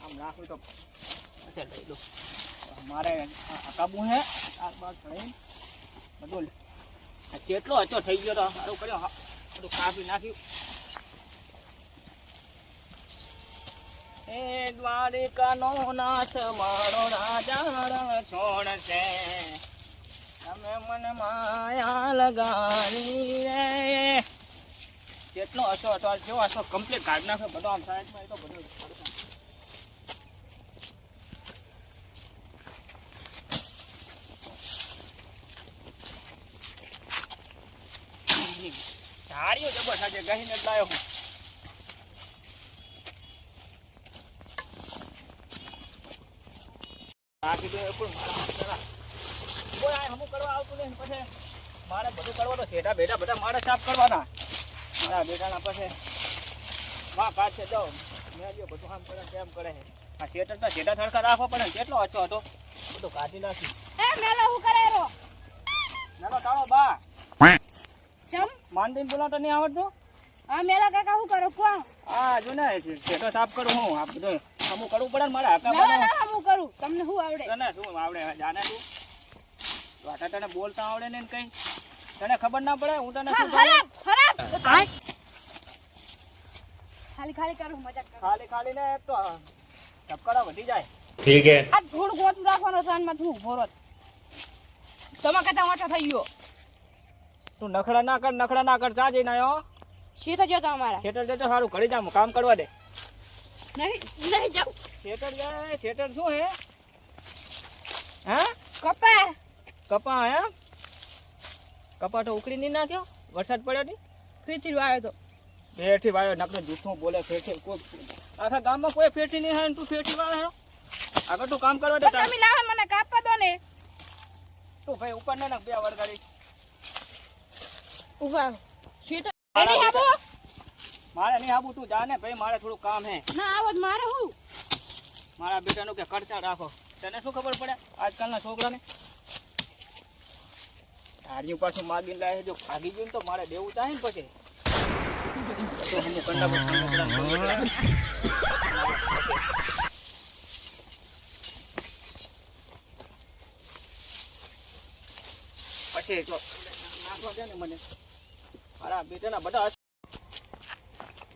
આમ રાખું તો અસર લઈ લો મારે કાબુ હે આ બાદ ભણી બધું જેટલો હતો થઈ ગયો તો સારું કર્યો બધું કાપી નાખ્યું એ દ્વારિકાનો નાથ મારો રાજા છોડ છે તમે મને માયા લગાડી રે જેટલો હતો જો હતો કમ્પ્લીટ કાઢ નાખ્યો બધો આમ સાઈડમાં તો બધું ધાર્યો જબર સાજે ગહીને લાયો હું બાકી તો પણ કોઈ આ હમું કરવા આવતું નહીં પછી મારે બધું કરવા તો શેઠા બેઠા બધા મારે સાફ કરવાના મારા બેટાના પછી વાહ કાઢ છે જાઓ મેં જો બધું આમ કરે તેમ કરે આ શેઠર તો શેઠા થડકા રાખવો પડે કેટલો ઓછો હતો બધું કાઢી નાખી મેલો હું કરે રો નાનો તાળો બા ચમ માંડીને બોલાવતો નહીં આવડતું મેલા કાકા હું કરો કોણ હા જો ને શેઠો સાફ કરું હું આ બધું હમું કરવું પડે ને મારે હકા ના હું કરું તમને શું આવડે તને શું આવડે જાણે તું વાટા તને બોલતા આવડે ને કઈ તને ખબર ના પડે હું તને શું ખરાબ ખાલી કરું મજાક કરું ખાલી ને એક તો ધબકારા વધી જાય ठीक है આ થોડું ગોચું રાખવાનો સાનમાં તું ઉભો રહો તમા કતા વાટો થઈ ગયો તું નખડા ના કર ચા જઈને આવ્યો શેઠ જો તમારા શેટર જતો સારું ઘડી જા કામ કરવા દે નહીં જાવ શેટર જાય શેટર શું હે હા કપા હે કપા તો ઉકળી નહીં નાખ્યો વરસાદ પડ્યો ની ફેરથી આવ્યો તો ફેરથી વાયો નકરો જૂઠું બોલે ફેરથી કોઈ આખા ગામમાં કોઈ ફેરથી નહીં હે તું ફેરથી વાળે હે આગળ તું કામ કરવા દે તમે લાવે મને કાપવા દો ને તું ભાઈ ઉપર ને બે વળગાડી ઉભા શેઠ એની હાબો મારે નહીં આવું તું જા ને ભાઈ મારે થોડું કામ હે ના આવત મારે હું મારા બેટાનું કે ખર્ચા રાખો તને શું ખબર પડે આજકાલના છોકરાને ધાર્યું પાછું માગીને લાવે જો ભાગી ગયું તો મારે દેવું ચાહે ને પછી તો હું પછી જો નાખવા દે ને મને મારા બેટાના બધા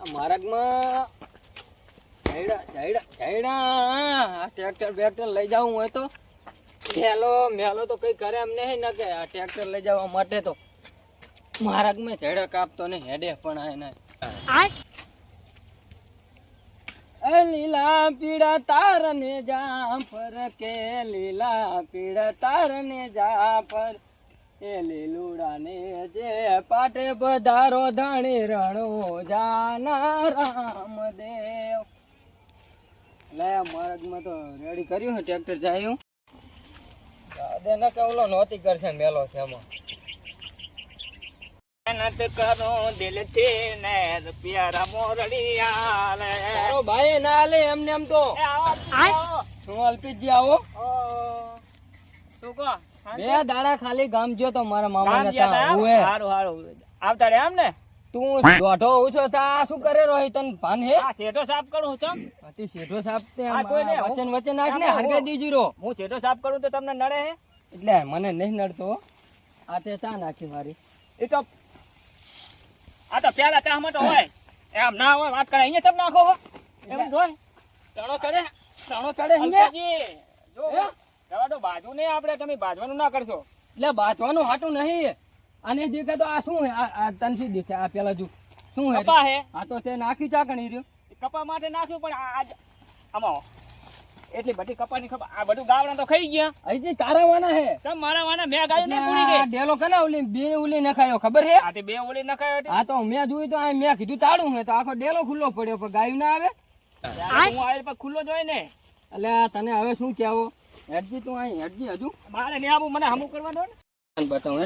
માર્ગમાં ટ્રેક્ટર બેક્ટર લઈ જાવું હોય તો મેલો તો કઈ કરે એમ નહીં ને કે આ ટ્રેક્ટર લઈ જવા માટે તો માર્ગમાં ઝેડા કાપતો ને હેડે પણ આય ને લીલા પીળા તારને જાફર કે લીલા પીળા તારને જાફર એ લીલુડાને જે પાટે બધારો ધણી રણો જાના રામદેવ લે માર્ગમાં તો રેડી કર્યું છે ટ્રેક્ટર જાય દે ન કે ઓલો નોતી કરશે મેલો છે એમાં મહેનત કરો દિલથી ને પ્યારા મોરડિયા લે તારો ભાઈ ના લે એમને એમ તો હું અલ્પીજી આવો શું કહો બે દાડા ખાલી ગામ ગયો તો મારા મામા ને ત્યાં ઓએ હારું આવતા રે એમ ને તું દોઢો ઓછો થા શું કરે રોહિત તન ભાન હે આ શેઠો સાફ કરું ચમ અતી શેઠો સાફ તે વચન નાખ ને હરગાઈ દીજી રો હું શેઠો સાફ કરું તો તમને નડે હે એટલે મને નહીં નડતો આ તે ચા નાખી મારી એ તો આ તો પેલા ચા માં તો હોય એમ ના હોય વાત કરે અહીંયા ચમ નાખો એમ જોય ચણો ચડે હંગેજી જો દવા તો બાજુ નહીં આપણે તમે બાજવાનું ના કરશો એટલે બાજવાનું હાટું નહીં અને દેખે તો આ શું હે આ તનસી દેખે આ પેલા જો શું હે કપા હે આ તો તે નાખી ચાકણી રહ્યો કપા માટે નાખ્યું પણ આજ આમાં એટલી બધી કપાની ખબર આ બધું ગાવડા તો ખાઈ ગયા હજી તારાવાના હે સમ મારાવાના મે ગાયો ને પૂરી ગઈ ડેલો કના ઓલી બે ઓલી નખાયો ખબર હે આ તે બે ઓલી નખાયો આ તો મે જોઈ તો આ મે કીધું તાળું હે તો આખો ડેલો ખુલ્લો પડ્યો પણ ગાયું ના આવે હું આયે પર ખુલ્લો જોઈ ને એટલે તને હવે શું કહેવો હેડજી તું અહીં હેડજી હજુ મારે ને આવું મને હમું કરવા દો ને બતાવ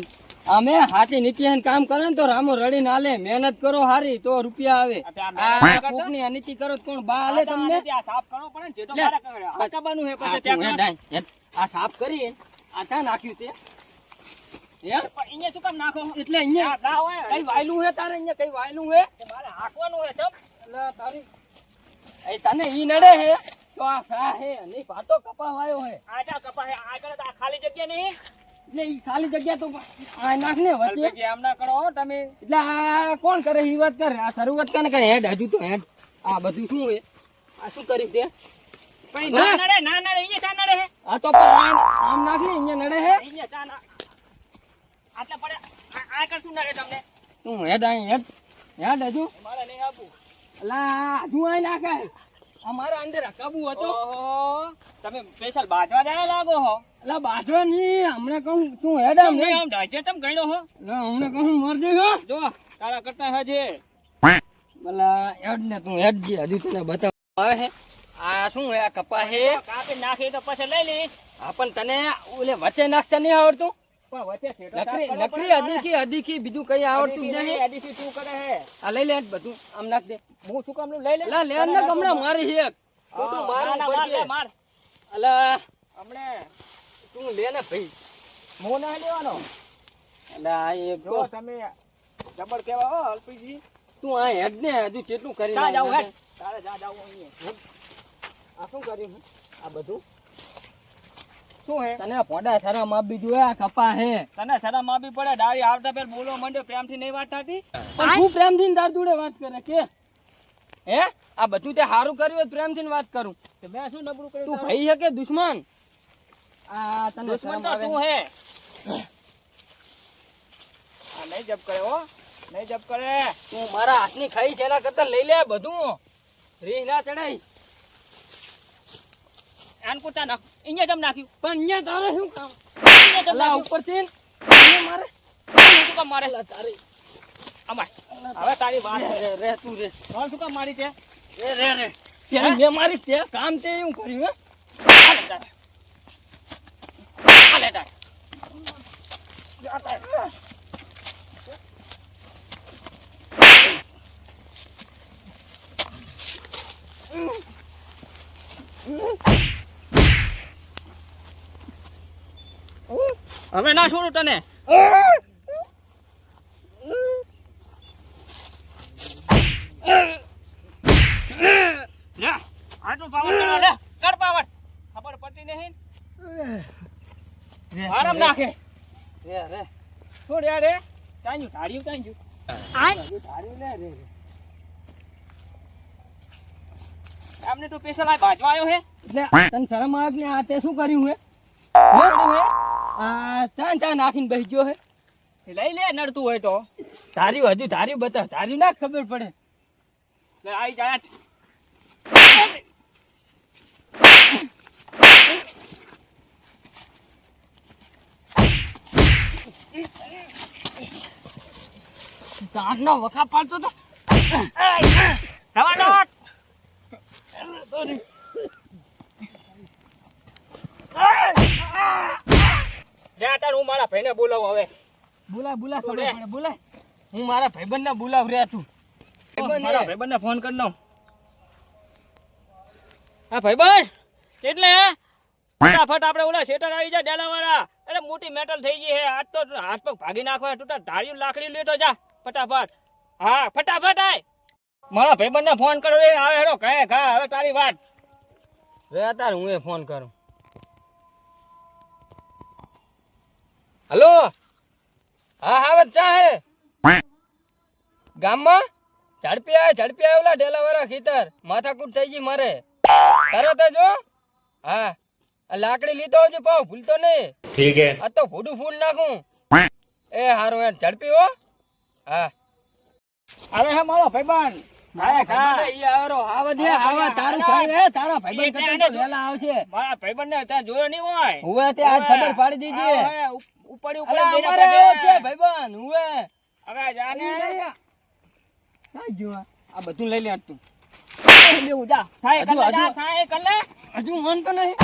અમે હાથી નીતિહન કામ કરે ને તો રામો રડી ના લે મહેનત કરો હારી તો રૂપિયા આવે આ કોકની અનિતિ કરો તો કોણ બા આલે તમને આ સાફ કરવો પડે ને જેટલો મારા કરે આ કબાનું હે પછી ત્યાં આ સાફ કરી આ તા નાખ્યું તે હે પણ અહીંયા શું કામ નાખો એટલે અહીંયા ના હોય કઈ વાયલું હે તારે અહીંયા કઈ વાયલું હે મારે હાકવાનું હે ચમ એટલે તારી એ તને ઈ નડે હે તો તો આ સા હે નહીં પાતો કપા વાયો હે આ જા કપા હે આ કરે તો આ ખાલી જગ્યા નહીં એટલે ઈ ખાલી જગ્યા તો આ નાખ ને વચ્ચે અલ્પેશજી આમ ના કરો હો તમે એટલે આ કોણ કરે ઈ વાત કરે આ શરૂઆત કાને કરે હેડ હજુ તો હેડ આ બધું શું હે આ શું કરી દે પછી ના નડે અહીંયા ચા નડે હે આ તો પણ આમ નાખ ને અહીંયા નડે હે અહીંયા ચા ના આટલા પડે આ કર શું નડે તમને તું હેડ આ હેડ હેડ હજુ મારે નહીં આપું અલા હજુ આ નાખે અમારા અંદર કાબુ હતો ઓહો તમે સ્પેશિયલ બાજવા જાય લાગો હો અલા બાજો ની હમણાં કહું તું હેડ આમ તમે આમ ઢાંચે ચમ ગણ્યો હો હમણાં કહું મર દેજો જો તારા કરતા હજે ભલા હેડ ને તું હેડ જે હજુ તને બતાવ આવે હે આ શું હે આ કપા હે કાપી નાખી તો પછી લઈ લઈશ આ પણ તને ઓલે વચ્ચે નાખતા નહીં આવડતું પણ વચ્ચે છેટો નકરી સાફ કરવો નકરી પડે અદીખી બીજું કઈ આવડતું જ નહીં અડીસી શું કરે હે આ લઈ લે બધું આમ નાખ દે હું શું કામનું લઈ લે અલા લે ને હમણાં મારી એક ખોટું મારું પડશે માર અલા હમણે તું લે ને ભાઈ હું ના લેવાનો અલા આ એક જો તમે જબર કેવા હો અલ્પીજી તું આ હેડ ને હજુ કેટલું કરી જા જાવ નાખ્યું હેડ તારે જા જાવ અહીંયા આ શું કર્યું આ બધું શું હે તને પોડા સારા માપ બીજું આ કપા હે તને શરમ આપવી પડે ડાળી આવતા પેલ બોલો મંડ્યો પ્રેમથી નહીં વાત થતી પણ તું પ્રેમથી તાર જોડે વાત કરે કે હે આ બધું તે સારું કર્યું હોય પ્રેમથી વાત કરું તો મેં શું નબળું કર્યું તું તારું? ભાઈ હે કે દુશ્મન આ તને દુશ્મન શરમ તો આવે? તું હે આ નહીં જબ કરે હો નહીં જબ કરે તું મારા હાથની ખાઈ છે એના કરતા લઈ લે બધું રીહ ના ચડાઈ આન કુતા નાખ અહીંયા જમ નાખ્યું પણ અહીંયા તારે શું કામ અહીંયા જમ અલા નાખ્યું ઉપરથી અહીંયા મારે અહીંયા શું કામ મારે અલા તારી અમાર હવે તારી વાત છે. રે રે તું રે કોણ શું કામ મારી છે રે ત્યારે મેં મારી તે કામ તે એવું કર્યું હે હાલે તાર હાલે તાર જા તાર. હવે ના છોડું તને લે આટલું પાવર કરો લે કર પાવર ખબર પડતી નહીં રે આરામ નાખે રે રે છોડ યાર રે તાંજુ ધાર્યું તાંજુ ધાર્યું લે રે આમને તો સ્પેશિયલ આ ભાજવા આવ્યો હે એટલે તને શરમ આવે કે આ તે શું કર્યું હે આ ચા નાખીને બેસી ગયો હે લઈ લે નડતું હોય તો ધાર્યું હજુ ધાર્યું બતાવ ધાર્યું ના ખબર પડે લે આઈ જા ધારનો વખા પાડતો તો રવા દોટ લે તાર હું મારા ભાઈને બોલાવું હવે બોલા ખબર લે. પડે બોલાય હું મારા ભાઈબંધને બોલાવ રે તું મારા ભાઈબંધને ફોન કરી દઉં હા ભાઈબંધ એટલે ફટાફટ આપણે ઓલા શેટર આવી જાય ડેલાવાળા અરે મોટી મેટલ થઈ ગઈ હે આજ તો હાથ પગ ભાગી નાખવા તૂટા ધાર્યું લાકડી લેતો જા ફટાફટ હા ફટાફટ આય મારા ભાઈબંધને ફોન કરો રે આવે હેડો કહે હવે તારી વાત રે તાર હું એ ફોન કરું હલો હા હા બચ્ચા હે ગામમાં ઝડપી આવેલા ડેલાવાળા ખેતર માથાકૂટ થઈ ગઈ મારે તરત જ હો હા આ લાકડી લીધો હજી પાવ ભૂલતો નહીં ठीक है આ તો ભૂડું ફૂલ નાખું એ હારું યાર ઝડપી હો હા આવે હે મારો ભાઈબંધ હા ભાઈબંધ ઈ આવરો આવા દે આવા તારું થાય હે તારા ભાઈબંધ કરતા તો વહેલા આવશે મારા ભાઈબંધને ત્યાં જોયો નહીં હોય હુએ તે આજ ખબર પાડી દીધી હવે ઉપર અલા અમારે એવો છે ભાઈબંધ હુએ હવે જાને આ જો આ બધું લઈ લે તું લેવું જા થાય હજુ, કર લે હજુ. જા થાય કર લે હજુ મન તો નહીં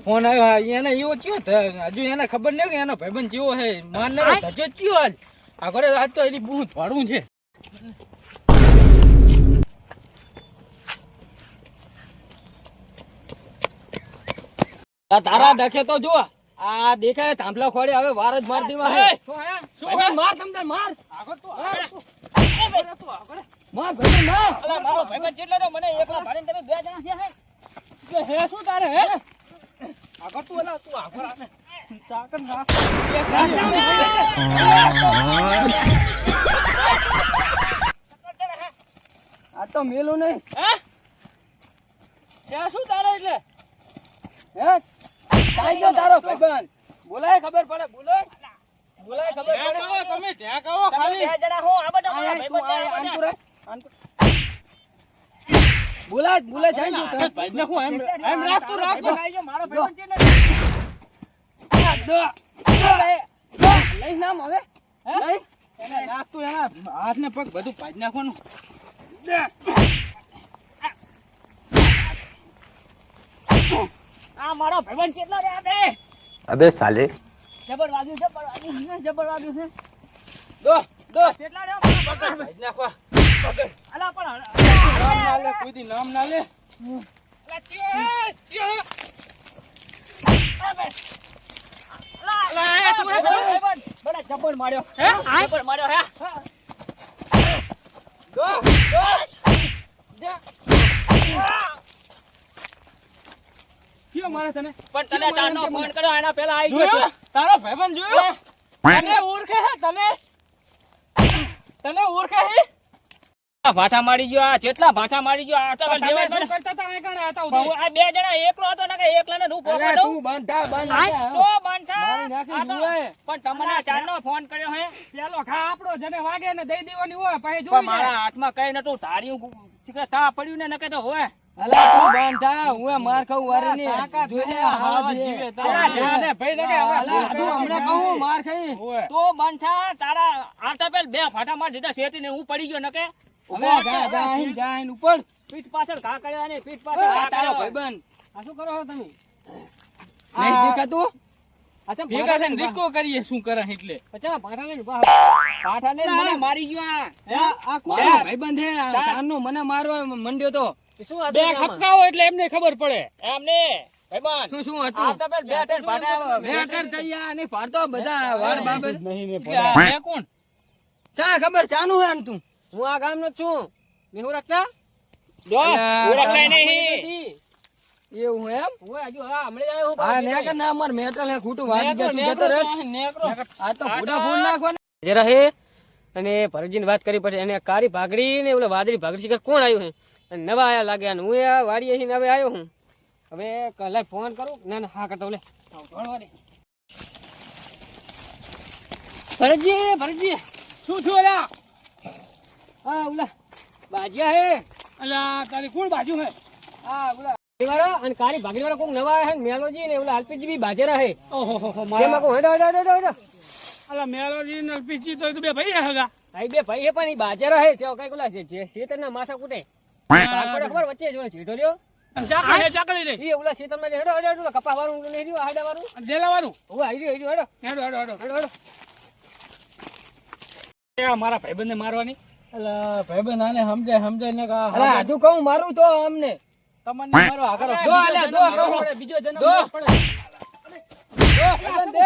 ફોન આવ્યો એને એવો ચિયો હજુ એને ખબર નહીં કે એનો ભાઈબંધ જેવો હે માનને ધજો ચિયો આજ આગળ આજ તો એની બહુ ભાડું છે આ તારા ડખે તો જો આ દેખાય થાંભલા ખોડે હવે વાર જ માર દેવા હે શું હે શું ભાઈબંધ માર તમને માર આગળ તું આગળ માર ભાઈ ના અલા મારો ભાઈબંધ જેટલો રહ્યો, મને એકલા ભાડીને તમે બે જણા થયા હે. કે હે શું તારે હે આગળ તું એલા તું આગળ આને તાકન રાખ આ તો મેલું નહીં હે શું તારે એટલે હે કાઈ જો તારો ભાઈબંધ બોલાય ખબર પડે બોલાય ખબર ત્યાં પડે કહો તમે ત્યાં કહો ખાલી બે જણા હો, આ બધા મારા તું ભાઈબંધ આય છે, આ આન બધા. બોલાય જાય તું તાર ભાઈ ને હું એમ રાખ તું રાખ ભાઈબંધ આવી ગયો, મારો ભાઈબંધ છે ને. લઈ નામ હવે લઈ એને રાખ તું એના હાથ ને પગ બધું પાડી નાખવાનું આ મારો ભાઈબંધ કેટલો રે આ બે. अबे साले જબર વાગ્યું છે, જબર વાગ્યું છે. દો કેટલા રે મારો ભાઈબંધ? પાડી નાખવા અલા પણ નામ ના લે કોઈ દી નામ ના લે અલા ચિયો હે, ચિયો હે. અલા આ તું ભાઈબંધ બડા જબર માર્યો હે, જબર માર્યો હે. દો કયો મારે તને પણ તને ચારનો ફોન કર્યો એના પહેલા આવી ગયો જોયો છે. તારો ભાઈબંધ જોયો તને ઓળખે હે તને ઓળખે હે આ ભાઠા મારી ગયો, આ જેટલા ભાઠા મારી ગયો, આ તો તમે દેવાય શું મને. કરતા તા આ કાણે હતા પણ હું આ બે જણા એકલો હતો ને કે એકલાને હું પોકા અરે દઉં. તું બંધ થા તો બંધા. મારી નાખી આ તો- જુએ. પણ તમને ચારનો ફોન કર્યો હે, પેલો ખા આપણો જેને વાગે ને દઈ દેવાની હોય પછી પણ જોઈ મારા હાથમાં કઈ નતું, ધાર્યું ચીકરે તા પડ્યું ને નકે તો હોય. અલા તું બંધ થા હું માર ખાઉં વારી ની તાકાત જોજે જોઈને આવા આવા દે. જીવે અલા, તારા. જા દે, ભાઈ ને કે હવે અલા, તું હમણાં કહું માર ખાઈ હોય તો બંધા તારા આટા પેલ બે ફાટા માર દીધા શેતીને હું પડી ગયો નકે. હવે જા અહીં ઉપર પીઠ પાછળ ઘા કર્યા ને પીઠ પાછળ આ ઘા તારો કર્યા. ભાઈબંધ આ શું કરો છો તમે નહીં દેખાતું ભેગા થઈને ડિસ્કો કરીએ શું કરે એટલે પાઠાને મને મારી ગયો આ. હે આ કોણ મારો ભાઈબંધ હે આ કાનનો મને મારવા મંડ્યો તો બે ખપકાઓ એટલે એમને ખબર પડે એમને ભાઈબંધ શું આ હતું તો પેલ બે ત્રણ ફાટા મેટર થઈ ગયા અને પાડતો બધા વાળ બાબત એટલે આ હે કોણ ચા ખબર ચાનું હે આન તું હું આ ગામનો જ છું મેહું રાખતા જો અલા, ઓળખાય નહીં. એવું એમ હું હજુ હા હમણાં જ આવ્યો હું હા ને કે ના અમાર મેટલ હે ખોટું વાગી ગયા તું જતો રહે આ તો ફોટા ફોન નાખો ને જરા હે અને ભરતજીને વાત કરી પછી એને કાળી ભાગડી ને ઓલા વાદળી ભાગડી શિખર કોણ આવ્યું હે અને નવા આયા લાગ્યા ને હું આ વાડીએ થી હવે આવ્યો હું હવે કલાક ફોન કરું ના ના હા કરતો લે ભરતજી શું થયું અલા હા ઓલા બાજિયા હે અલા તારી કોણ બાજુ હે હા ઓલા વાળા અને કાળી ભાગડી વાળા કોક નવા આયા હે ને મેલોજી ને ઓલા અલ્પેશજી બી બાજેરા હે ઓહો હો તેમાં કહું હેડો અલા મેલોજી ને પીચી તો બે ભાઈ હગા ભાઈ બે ભાઈ હે પણ ઈ બાજેરા હે છે કઈ કોલા છે શેતરના માથા કૂટે ભાગપડે ખબર વચ્ચે જો જેઠો લ્યો ચાકરી લે ઈ ઓલા શેતરમાં હેડો હેડો કપા વાળું નહીં રહ્યું હાડા વાળું દેલાવાળું ઓવા આવી રહ્યું હેડો હેડો હેડો હેડો હેડો હેડો એ મારા ભાઈબંધને મારવાની અલા ભાઈબંધ આને સમજાય ને કા અલા આધું કહું મારું તો અમને તમને મારો આગળ દો અલ્યા દો કહું બીજો જન્મ દો. પડે ભાઈબંધ દે.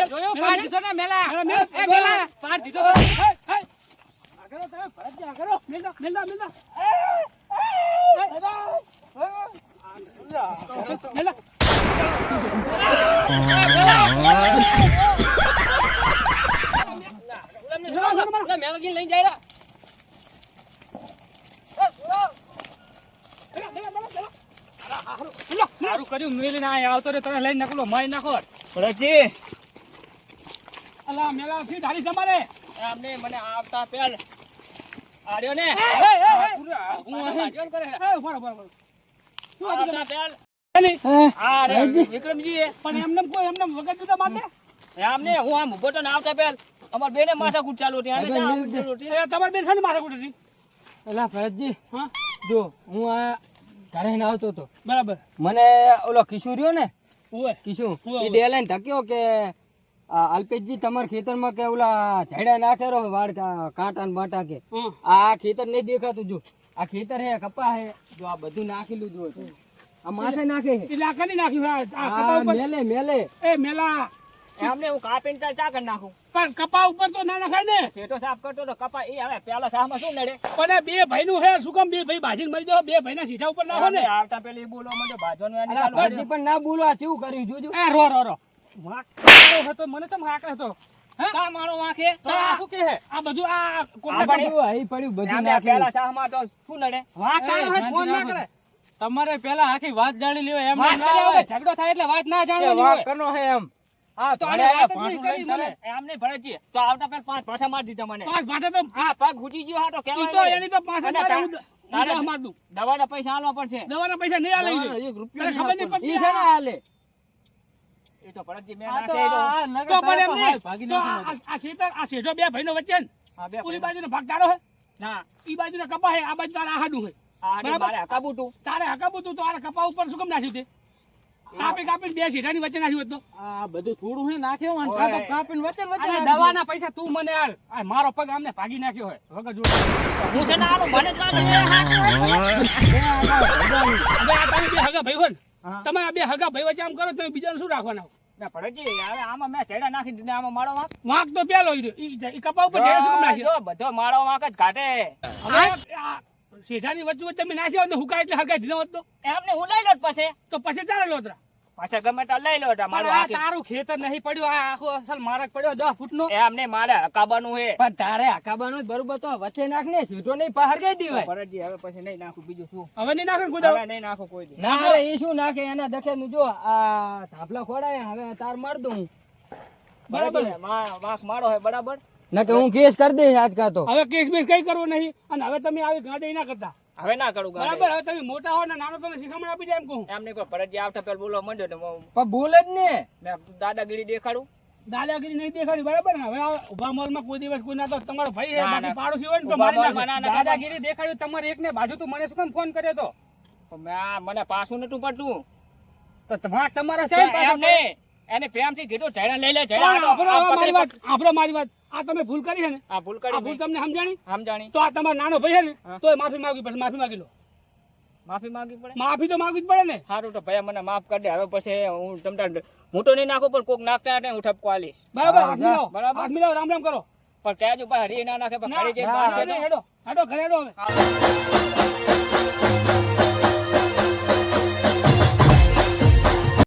જોયો પાર દીધો ને મેલા મેલા. એ મેલા પાર દીધો ઓલા મેલાજી લઈને જાય સારું કર્યું મેલીને આ આવતો રે તને લઈને નકલો મારી નાખો ભરતજી અલા મેલા ફી ઢાળી જમારે એમને મને આવતા પેલ આર્યો ને બાજવાન કરે બરાબર આવતા પેલ નહીં આ રે વિક્રમજી પણ એમને કોઈ એમને વગર જુદા મારને એમને હું આમ ઉભો તો ને આવતા પેલ અમાર બેને માથાકૂટ ચાલુ હતી આને ભાઈબંધ આમ મિલ દે. ચાલુ હતી. એ તમારે બેન મારા કુટી અલા ભરતજી હા જો હું આ ઘરે ને આવતો હતો બરાબર મને ઓલો કિશોર રહ્યો ને ઓય કિશોર હોવે, એ ડેલાઈને ધક્યો કે આ અલ્પેશજી તમારા ખેતરમાં કે ઓલા ઝાડા નાખેલો વાડ કાંટા ને બાટા કે હા આ ખેતર નહીં દેખાતું જો આ ખેતર હે કપા હે જો આ બધું નાખેલું જો આ માથે નાખે છે. એટલે આ કરી નાખ્યું આ કપા આ ઉપર મેલે મેલે એ મેલા એમને હું કાપીને ત્યાં ચા કરી નાખું. પણ કપા ઉપર તો ના નખાય ને શેઠો સાફ કરતો તો કપા એ હવે પેલા સાફમાં શું નડે? પણ એ બે ભાઈ નું હે શું કામ બે ભાઈ બાજીને મરી જાવ બે ભાઈ ના સીધા ઉપર નાખો ને આવતા પેલી બોલો મને ભાજવાનું એની અલા, ચાલુ ભટજી પણ ના બોલવા કેવું કર્યું જોજો. એ રો રો રો વાંક મારો હતો મને તો વાંક હતો કા મારો વાંખે તો આ શું કે હે આ બધું આ કોને પડ્યું, અહીં પડ્યું બધું એમને નાખ્યું. પેલા સાફમાં તો શું નડે? વાંક કાઢો હે ફોન ના કરે તમારે પેલા આખી વાત જાણી લેવાય એમ વાત ના કર્યા હોય. વગર ઝઘડો થાય એટલે વાત ના કે જાણવાની વાંક હોય. કરનો હે એમ હા તો તો આને વાત જ નહીં કરી મને. એમ નહીં ભરતજી, તો આવતા પેલા 5 પાછા મારી દીધા મને. પાંચ ભાતે તો હા પગ ઘૂટી ગયો હા તો ઈ કહેવાય તો નહીં. એની તો પાસે અને મારે હું તારે માર દઉં દવાના પૈસા આલવા પડશે. દવાના પૈસા નહીં આલે ઈ. એક રૂપિયો તને ખબર નહીં પડતી ઈ છે ને હાલે. એ તો ભરતજી મેં આ તો નાખે એ તો. આ નગર તો પણ તારે એમ તો હાય ભાગી નહીં તો નાખવાનો. આ શેતર આ શેઠો બે ભાઈનો વચ્ચે ને હા, બે ઓલી ભાઈનો. બાજુનો ભાગ તારો હે ના ઈ બાજુનો કપા હે આ બાજુ તારા આહાડું હે આ હાડી બરાબર. મારે હકાબું તું. તારે હકાબું તું તો આ કપા ઉપર શું કેમ નાખ્યું તે કાપી કાપીને બે શેઠાની વચ્ચે નાખ્યું હતું આ બધું થોડું હે નાખ્યો અને ઓય. કાપો કાપીને વચ્ચે ને વચ્ચે અરે નાખી દવાના પૈસા તું મને હાલ. આ મારો પગ આમને ભાગી નાખ્યો હોય વગર જોડે. હું છે ને આલો મને જ લાગે છે. હવે આ તમે બે હગા ભાઈ હોય ને હા. તમે આ બે હગા ભાઈ વચ્ચે આમ કરો તમે બીજાને શું રાખવાના ના ભરતજી, હવે આમાં મેં ચેડા નાખી દીધા, આમાં મારો વાંક. વાંક તો પેલો ઈ કપા ઉપર છેડે શું કેમ નાખ્યો જો બધો મારો વાંક જ કાઢે. હવે આ શેઠાની વચ્ચે વચ્ચે તમે નાખ્યા હોત તો હુકાય એટલે હગાઈ દીધા હોત એમને હું લઈ લો પછી. તો પછી ચાલે લોતરા પાછા ગમે તો લઈ લો એટલે મારો પણ આ વાંક. તારું ખેતર નહીં પડ્યું, આ આખો અસલ માર્ગ પડ્યો 10 ફૂટનો. એમને મારે હકાબાનું હે. પણ તારે હકાબાનું જ બરોબર તો વચ્ચે નાખ ને, સીધો નહીં બહાર ગઈ દીવાય. ભરતજી, હવે પછી નહીં નાખું, બીજું શું? હવે નહીં નાખે ને કોઈ દાડો? હવે નહીં નાખું કોઈ દી. ના રે ઈ શું નાખે એના દખે નું જો આ થાપલા ખોડાય હવે તાર માર દઉં હું. ભરતજી, વાંક મારો હે બરાબર. ના કે હું કેસ કરી દઈશ આજ કાં તો. હવે કેસ બેસ કઈ કરવો નહીં અને હવે તમે આવી ગાડી ના કરતા હવે ના કરું ગાડી. બરાબર હવે તમે મોટા હો ને નાનો તમને શિખામણ આપી જાય એમ કહું એમ નહીં, પણ ભરતજી આવતા પેલા બોલવા માંડ્યો ને પણ બોલ જ ને. મેં દાદાગીરી દેખાડું. દાદાગીરી નહીં દેખાડી બરાબર ને હવે આ ઉભા મોલમાં કોઈ દિવસ કોઈ ના તો તમારો ભાઈ હે ના, બાકી ના. પાડોશી હોય ને તો ઉભા મારી મોલમાં નાખે. ના નખાય. દાદાગીરી દેખાડ્યું તમારે એકને બાજુ તો મને શું કેમ ફોન કર્યો તો? મને પાછું નતું પડતું. તો તમારા તો છે એમ નહીં, એને પ્રેમથી કીધું જયડા લઈ લે, જયડા પણ આટો, આ આપણો પકડી મારી વાત આપણો મારી વાત આ તમે ભૂલ કરી છે ને આ ભૂલ આ કરી ભૂલ મેં. તમને સમજાણી સમજાણી. તો આ તમારો નાનો ભાઈ છે ને હા. તોય માફી માંગવી પડશે માફી માંગી લો માફી માંગવી પડે. માફી તો માંગવી જ પડે ને સારું તો ભાઈ મને માફ કરી દે. હવે પછી હું તમતાર હું તો નહીં નાખું, પણ કોક નાખતા ને હું ઠપકો આલીશ. બરાબર હા, હાથ મિલાવો બરાબર. હાથ મિલાવો રામ રામ કરો પણ કહેજો ભાઈ હરી ના નાખે, પણ ના, ઘરે જઈને ના, બાંધશે નહીં, તો. હેડો હેડો ઘરે હેડો હવે હા.